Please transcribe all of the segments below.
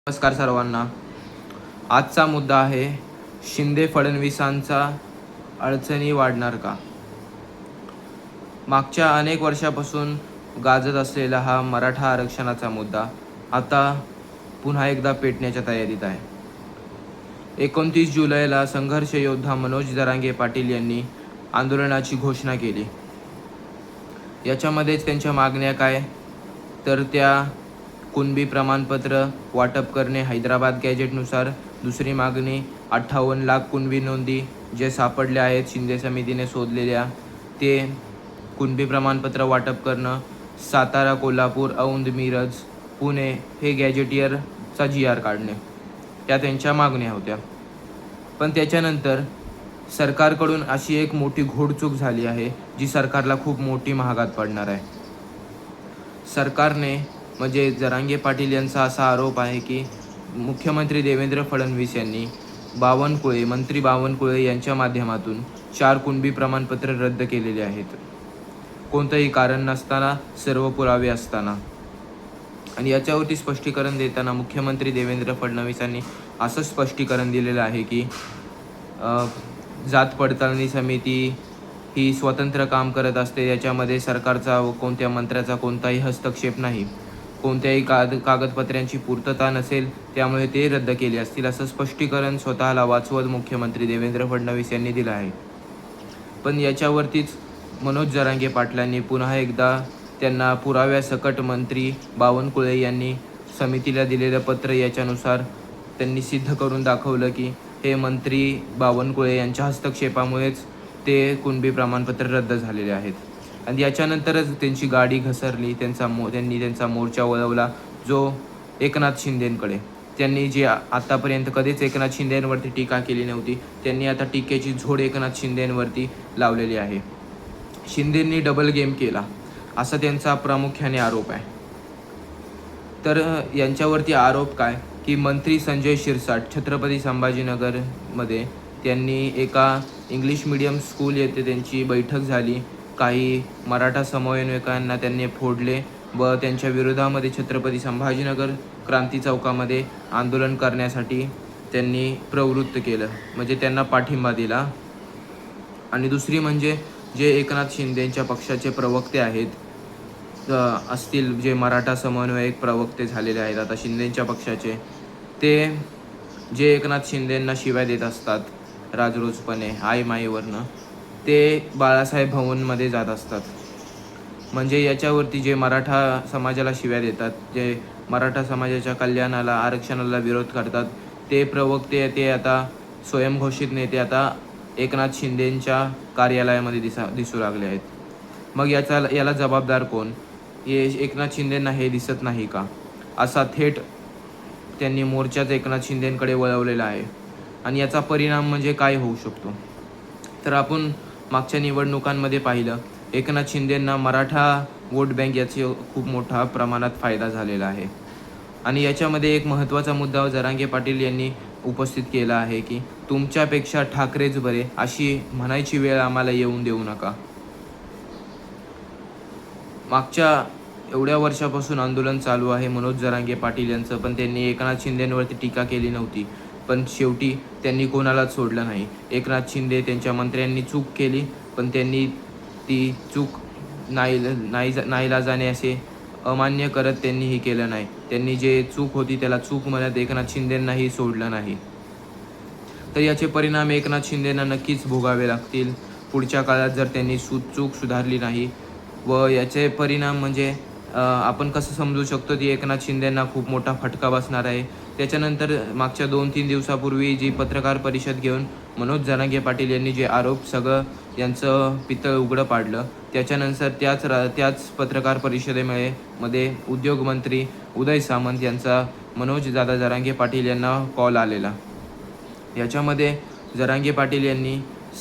नमस्कार सर्वांना. आजचा मुद्दा आहे शिंदे फडणवीसांचा अडचणी वाढणार का? मागच्या अनेक वर्षापासून गाजत असलेला हा मराठा आरक्षणाचा मुद्दा आता पुन्हा एकदा पेटण्याच्या तयारीत आहे. 29 जुलैला संघर्ष योद्धा मनोज जरांगे पाटील यांनी आंदोलनाची घोषणा केली. याच्यामध्येच त्यांच्या मागण्या काय तर त्या कुणबी प्रमाणपत्र वाटप करणे, हैदराबाद गॅजेटनुसार दुसरी मागणी 58 लाख कुणबी नोंदी जे सापडले आहेत शिंदे समितीने शोधलेल्या ते कुणबी प्रमाणपत्र वाटप करणं, सातारा, कोल्हापूर, औंध, मिरज, पुणे हे गॅजेटियरचा GR काढणे, त्या त्यांच्या मागण्या होत्या. पण त्याच्यानंतर सरकारकडून अशी एक मोठी घोडचूक झाली आहे जी सरकारला खूप मोठी महागात पडणार आहे. सरकारने म्हणजे जरांगे पाटील यांचा असा आरोप आहे की मुख्यमंत्री देवेंद्र फडणवीस यांनी मंत्री बावनकुळे यांच्या माध्यमातून 4 कुणबी प्रमाणपत्र रद्द केलेले आहेत, कोणतंही कारण नसताना, सर्व पुरावे असताना. आणि याच्यावरती स्पष्टीकरण देताना मुख्यमंत्री देवेंद्र फडणवीसांनी असं स्पष्टीकरण दिलेलं आहे की जात पडताळणी समिती ही स्वतंत्र काम करत असते, याच्यामध्ये सरकारचा व कोणत्या मंत्र्याचा कोणताही हस्तक्षेप नाही, कोणत्याही कागदपत्रांची पूर्तता नसेल, त्यामुळे ते रद्द केले असतील, असं स्पष्टीकरण स्वतःला वाचवत मुख्यमंत्री देवेंद्र फडणवीस यांनी दिलं आहे. पण याच्यावरतीच मनोज जरांगे पाटलांनी पुन्हा एकदा त्यांना पुराव्यासकट मंत्री बावनकुळे यांनी समितीला दिलेलं पत्र याच्यानुसार त्यांनी सिद्ध करून दाखवलं की हे मंत्री बावनकुळे यांच्या हस्तक्षेपामुळेच ते कुणबी प्रमाणपत्र रद्द झालेले आहेत. आणि याच्यानंतरच त्यांची गाडी घसरली, त्यांनी त्यांचा मोर्चा वळवला जो एकनाथ शिंदेंकडे. त्यांनी जे आतापर्यंत कधीच एकनाथ शिंदेंवरती टीका केली नव्हती, त्यांनी आता टीकेची झोड एकनाथ शिंदेंवरती लावलेली आहे. शिंदेंनी डबल गेम केला असा त्यांचा प्रामुख्याने आरोप आहे. तर यांच्यावरती आरोप काय की मंत्री संजय शिरसाट छत्रपती संभाजीनगरमध्ये त्यांनी एका इंग्लिश मीडियम स्कूल येथे त्यांची बैठक झाली. काही मराठा समन्वयकांना त्यांनी फोडले व त्यांच्या विरोधामध्ये छत्रपती संभाजीनगर क्रांती चौकामध्ये आंदोलन करण्यासाठी त्यांनी प्रवृत्त केलं, म्हणजे त्यांना पाठिंबा दिला. आणि दुसरी म्हणजे जे एकनाथ शिंदेंच्या पक्षाचे प्रवक्ते आहेत असतील, जे मराठा समन्वयक प्रवक्ते झालेले आहेत आता शिंदेंच्या पक्षाचे, ते जे एकनाथ शिंदेंना शिव्या देत असतात राजरोजपणे आईमाईवरनं, ते बाळासाहेब भवनमध्ये जात असतात. म्हणजे याच्यावरती जे मराठा समाजाला शिव्या देतात, जे मराठा समाजाच्या कल्याणाला आरक्षणाला विरोध करतात, ते प्रवक्ते ते आता स्वयंघोषित नेते आता एकनाथ शिंदेंच्या कार्यालयामध्ये दिसू लागले आहेत. मग याला जबाबदार कोण? एकनाथ शिंदेंना हे दिसत नाही का? असा थेट त्यांनी मोर्चाच एकनाथ शिंदेंकडे वळवलेला आहे. आणि याचा परिणाम म्हणजे काय होऊ शकतो तर आपण मागच्या निवडणुकांमध्ये पाहिलं, एकनाथ शिंदेंना मराठा वोट बँक याचा खूप मोठा प्रमाणात फायदा झालेला आहे. आणि याच्यामध्ये एक महत्त्वाचा मुद्दा जरांगे पाटील यांनी उपस्थित केला आहे की तुमच्यापेक्षा ठाकरेच बरे अशी म्हणायची वेळ आम्हाला येऊन देऊ नका. मागच्या एवढ्या वर्षापासून आंदोलन चालू आहे मनोज जरांगे पाटील यांचं, पण त्यांनी एकनाथ शिंदेंवरती टीका केली नव्हती. पण शेवटी त्यांनी कोणालाच सोडलं नाही. एकनाथ शिंदे त्यांच्या मंत्र्यांनी चूक केली, पण त्यांनी ती चूक नाईलाजाने असे अमान्य करत त्यांनी हे केलं नाही. त्यांनी जे चूक होती त्याला चूक म्हणत एकनाथ शिंदेंनाही सोडलं नाही. तर याचे परिणाम एकनाथ शिंदेंना नक्कीच भोगावे लागतील पुढच्या काळात जर त्यांनी चूक सुधारली नाही. व याचे परिणाम म्हणजे आपण कसं समजू शकतो की एकनाथ शिंदेंना खूप मोठा फटका बसणार आहे. त्याच्यानंतर मागच्या 2-3 दिवसापूर्वी जी पत्रकार परिषद घेऊन मनोज जरांगे पाटील यांनी जे आरोप सगळं यांचं पितळ उघडं पाडलं, त्याच्यानंतर त्याच पत्रकार परिषदेमध्ये उद्योगमंत्री उदय सामंत यांचा मनोज दादा जरांगे पाटील यांना कॉल आलेला. याच्यामध्ये जरांगे पाटील यांनी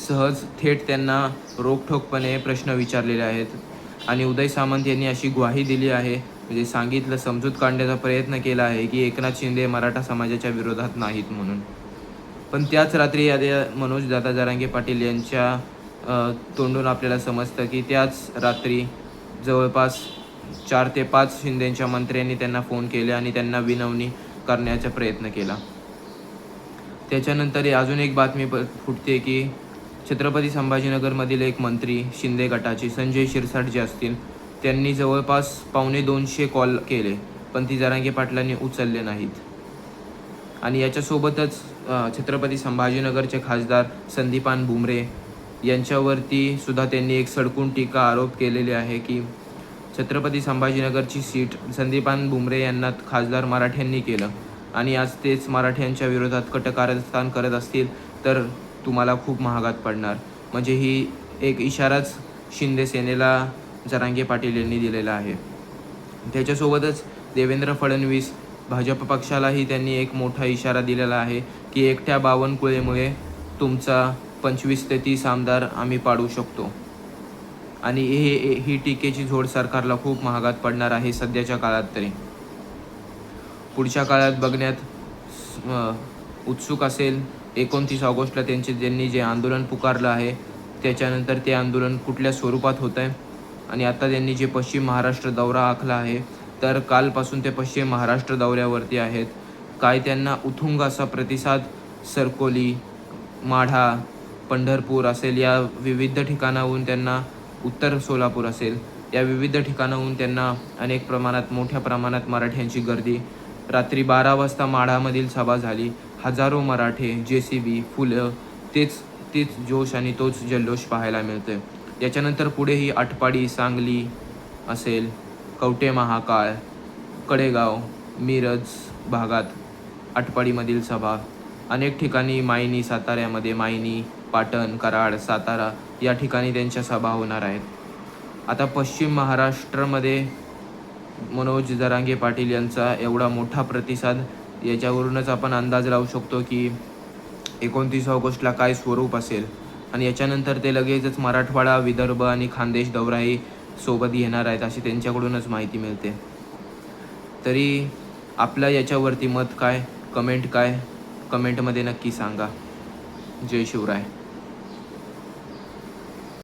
सहज थेट त्यांना रोखठोकपणे प्रश्न विचारलेले आहेत. आणि उदय सामंत यांनी अशी ग्वाही दिली आहे, म्हणजे सांगितलं, समजूत काढण्याचा प्रयत्न केला आहे की एकनाथ शिंदे मराठा समाजाच्या विरोधात नाहीत म्हणून. पण त्याच रात्री मनोज दादा जरांगे पाटील यांच्या तोंडून आपल्याला समजतं की त्याच रात्री जवळपास 4 ते 5 शिंदेंच्या मंत्र्यांनी त्यांना फोन केले आणि त्यांना विनवणी करण्याचा प्रयत्न केला. त्याच्यानंतर अजून एक बातमी फुटते की छत्रपती संभाजीनगरमधील एक मंत्री शिंदे गटाचे संजय शिरसाट जे असतील, त्यांनी जवळपास 250 कॉल केले, पण ती जरांगे पाटलांनी उचलले नाहीत. आणि याच्यासोबतच छत्रपती संभाजीनगरचे खासदार संदीपान भुमरे यांच्यावरती सुद्धा त्यांनी एक सडकून टीका आरोप केलेले आहे की छत्रपती संभाजीनगरची सीट संदीपान भुमरे यांना खासदार मराठ्यांनी केलं आणि आज तेच मराठ्यांच्या विरोधात कटकारस्थान करत असतील तर तुम्हाला खूप महागात पडणार. म्हणजे ही एक इशाराच शिंदे सेनेला जरांगे पाटील यांनी दिलेला आहे. त्याच्यासोबतच देवेंद्र फडणवीस भाजप पक्षालाही त्यांनी एक मोठा इशारा दिलेला आहे की एकट्या बावनकुळेमुळे तुमचा 25 ते 30 आमदार आम्ही पाडू शकतो. आणि ही टीकेची झोड सरकारला खूप महागात पडणार आहे सध्याच्या काळात तरी. पुढच्या काळात बघण्यात उत्सुक असेल 29 ऑगस्टला त्यांनी जे आंदोलन पुकारलं आहे त्याच्यानंतर ते आंदोलन कुठल्या स्वरूपात होतं आहे. आणि आता त्यांनी जे पश्चिम महाराष्ट्र दौरा आखला आहे तर कालपासून ते पश्चिम महाराष्ट्र दौऱ्यावरती आहेत. काय त्यांना उत्तुंग असा प्रतिसाद सरकोली, माढा, पंढरपूर असेल या विविध ठिकाणाहून त्यांना, उत्तर सोलापूर असेल या विविध ठिकाणाहून त्यांना अनेक प्रमाणात मोठ्या प्रमाणात मराठ्यांची गर्दी. रात्री 12 वाजता माढामधील सभा झाली. हजारो मराठे, JCB, फुलं, तेच जोश आणि तोच जल्लोष पाहायला मिळतोय. याच्यानंतर पुढेही आटपाडी, सांगली असेल, कवठे महाकाळ, कडेगाव, मिरज भागात आटपाडीमधील सभा, अनेक ठिकाणी मायनी, साताऱ्यामध्ये मायनी, पाटण, कराड, सातारा या ठिकाणी त्यांच्या सभा होणार आहेत. आता पश्चिम महाराष्ट्रामध्ये मनोज जरांगे पाटील यांचा एवढा मोठा प्रतिसाद, याच्यावरूनच आपण अंदाज लावू शकतो की 29 ऑगस्टला काय स्वरूप असेल. आणि याच्यानंतर ते लगेचच मराठवाडा, विदर्भ आणि खानदेश दौराही सोबत घेणार आहेत अशी त्यांच्याकडूनच माहिती मिळते. तरी आपलं याच्यावरती मत काय, कमेंटमध्ये नक्की सांगा. जय शिवराय.